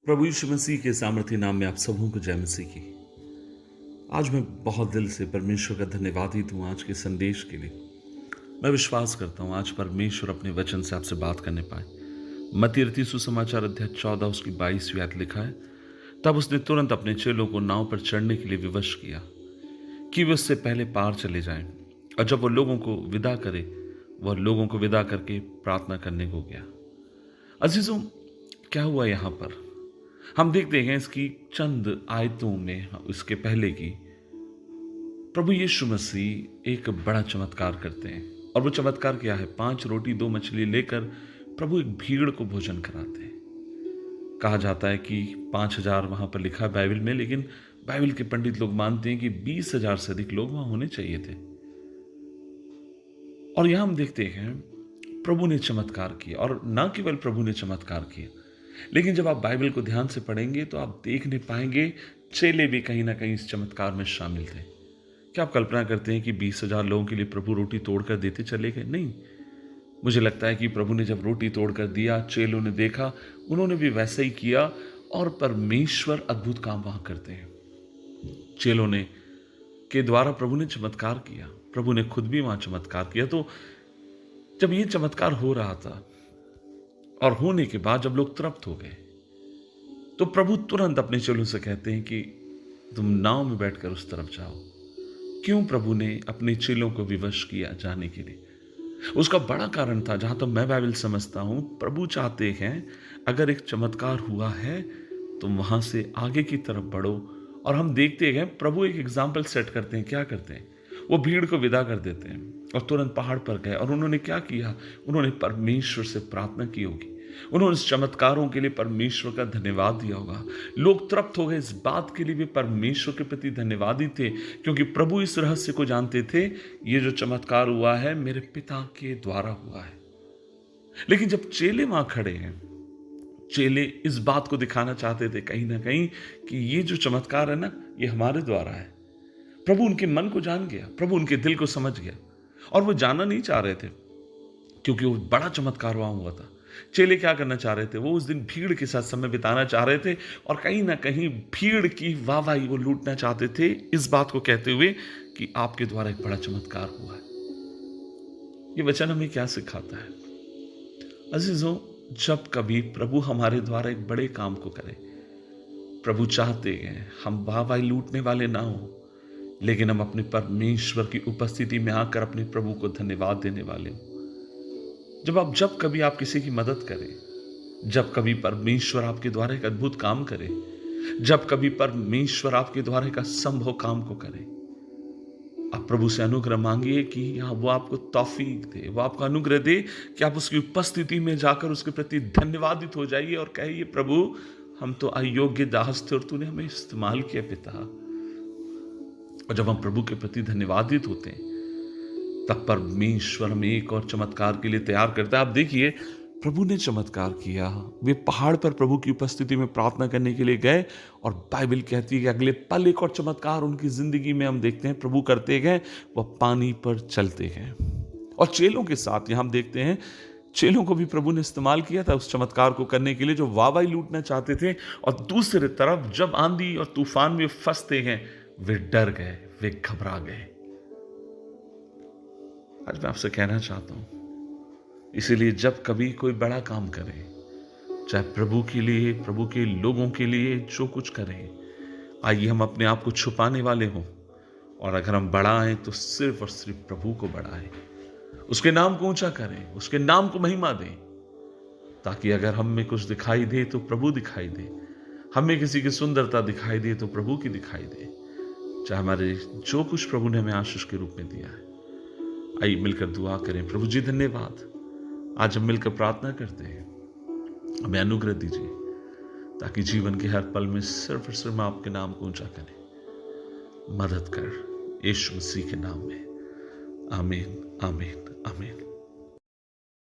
प्रभु यीशु मसीह के सामर्थ्य नाम में आप सबों को जय मसीह की। आज मैं बहुत दिल से परमेश्वर का धन्यवादी दूं आज के संदेश के लिए। मैं विश्वास करता हूं आज परमेश्वर अपने वचन से आपसे बात करने पाए। मत्ती रचित सुसमाचार अध्याय 14 उसकी 22वीं आयत लिखा है, तब उसने तुरंत अपने चेलों को नाव पर चढ़ने के लिए विवश किया कि वे उससे पहले पार चले जाएं, और जब वह लोगों को विदा करे, वह लोगों को विदा करके प्रार्थना करने को गया। अजीजों, क्या हुआ यहाँ पर? हम देखते हैं इसकी चंद आयतों में, इसके पहले की, प्रभु यीशु मसीह एक बड़ा चमत्कार करते हैं। और वो चमत्कार क्या है? 5 रोटी 2 मछली लेकर प्रभु एक भीड़ को भोजन कराते हैं। कहा जाता है कि 5000 वहां पर लिखा है बाइबल में, लेकिन बाइबल के पंडित लोग मानते हैं कि 20,000 से अधिक लोग वहां होने चाहिए थे। और यहां हम देखते हैं प्रभु ने चमत्कार किया, और ना केवल प्रभु ने चमत्कार किया, लेकिन जब आप बाइबल को ध्यान से पढ़ेंगे तो आप देखने पाएंगे चेले भी कहीं ना कहीं इस चमत्कार में शामिल थे। क्या आप कल्पना करते हैं कि 20,000 लोगों के लिए प्रभु रोटी तोड़कर देते चले गए? नहीं। मुझे लगता है कि प्रभु ने जब रोटी तोड़कर दिया, चेलों ने देखा, उन्होंने भी वैसा ही किया, और परमेश्वर अद्भुत काम वहां करते हैं। चेलों ने के द्वारा प्रभु ने चमत्कार किया, प्रभु ने खुद भी वहां चमत्कार किया। तो जब ये चमत्कार हो रहा था और होने के बाद जब लोग तृप्त हो गए, तो प्रभु तुरंत अपने चेलों से कहते हैं कि तुम नाव में बैठकर उस तरफ जाओ। क्यों प्रभु ने अपने चेलों को विवश किया जाने के लिए? उसका बड़ा कारण था, जहां तक मैं बाइबल समझता हूं, प्रभु चाहते हैं अगर एक चमत्कार हुआ है तो वहां से आगे की तरफ बढ़ो। और हम देखते हैं प्रभु एक एग्जाम्पल सेट करते हैं। क्या करते हैं? वो भीड़ को विदा कर देते हैं और तुरंत पहाड़ पर गए। और उन्होंने क्या किया? उन्होंने परमेश्वर से प्रार्थना की होगी, उन्होंने इस चमत्कारों के लिए परमेश्वर का धन्यवाद दिया होगा। लोग तृप्त हो गए, इस बात के लिए भी परमेश्वर के प्रति धन्यवादी थे, क्योंकि प्रभु इस रहस्य को जानते थे, ये जो चमत्कार हुआ है मेरे पिता के द्वारा हुआ है। लेकिन जब चेले वहां खड़े हैं, चेले इस बात को दिखाना चाहते थे कहीं ना कहीं कि ये जो चमत्कार है ना, ये हमारे द्वारा है। प्रभु उनके मन को जान गया, प्रभु उनके दिल को समझ गया, और वो जाना नहीं चाह रहे थे, क्योंकि वो बड़ा चमत्कार वहां हुआ था। चेले क्या करना चाह रहे थे? वो उस दिन भीड़ के साथ समय बिताना चाह रहे थे, और कहीं ना कहीं भीड़ की वाहवाही वो लूटना चाहते थे, इस बात को कहते हुए कि आपके द्वारा एक बड़ा चमत्कार हुआ है। ये वचन हमें क्या सिखाता है? अजीजों, जब कभी प्रभु हमारे द्वारा एक बड़े काम को करे, प्रभु चाहते हैं हम वाहवाही लूटने वाले ना हो, लेकिन हम अपने परमेश्वर की उपस्थिति में आकर अपने प्रभु को धन्यवाद देने वाले हो। जब कभी आप किसी की मदद करें, जब कभी परमेश्वर आपके द्वारा एक अद्भुत काम करे, जब कभी परमेश्वर आपके द्वारा एक असंभव काम को करे, आप प्रभु से अनुग्रह मांगिए कि वो आपको तौफीक दे, वो आपको अनुग्रह दे कि आप उसकी उपस्थिति में जाकर उसके प्रति धन्यवादित हो जाइए और कहिए, प्रभु हम तो अयोग्य दास थे और तूने हमें इस्तेमाल किया पिता। और जब हम प्रभु के प्रति धन्यवादित होते हैं, तब परमेश्वर हमें एक और चमत्कार के लिए तैयार करता है। आप देखिए, प्रभु ने चमत्कार किया, वे पहाड़ पर प्रभु की उपस्थिति में प्रार्थना करने के लिए गए, और बाइबल कहती है कि अगले पल एक और चमत्कार उनकी जिंदगी में हम देखते हैं प्रभु करते गए, वह पानी पर चलते हैं। और चेलों के साथ यहां हम देखते हैं, चेलों को भी प्रभु ने इस्तेमाल किया था उस चमत्कार को करने के लिए, जो वाहवाही लूटना चाहते थे। और दूसरी तरफ जब आंधी और तूफान में फंसते हैं, वे डर गए, वे घबरा गए। आज मैं आपसे कहना चाहता हूं, इसीलिए जब कभी कोई बड़ा काम करे, चाहे प्रभु के लिए, प्रभु के लोगों के लिए जो कुछ करें, आइए हम अपने आप को छुपाने वाले हों, और अगर हम बढ़ाएं तो सिर्फ और सिर्फ प्रभु को बढ़ाएं, उसके नाम को ऊंचा करें, उसके नाम को महिमा दें, ताकि अगर हम में कुछ दिखाई दे तो प्रभु दिखाई दे, हमें किसी की सुंदरता दिखाई दे तो प्रभु की दिखाई दे, चाहे हमारे जो कुछ प्रभु ने हमें आशीष के रूप में दिया है। आइए मिलकर दुआ करें। प्रभु जी धन्यवाद, आज हम मिलकर प्रार्थना करते हैं, हमें अनुग्रह दीजिए ताकि जीवन के हर पल में सिर्फ और सिर्फ आपके नाम को ऊंचा करें। मदद कर यीशु मसीह के नाम में, आमीन आमीन आमीन।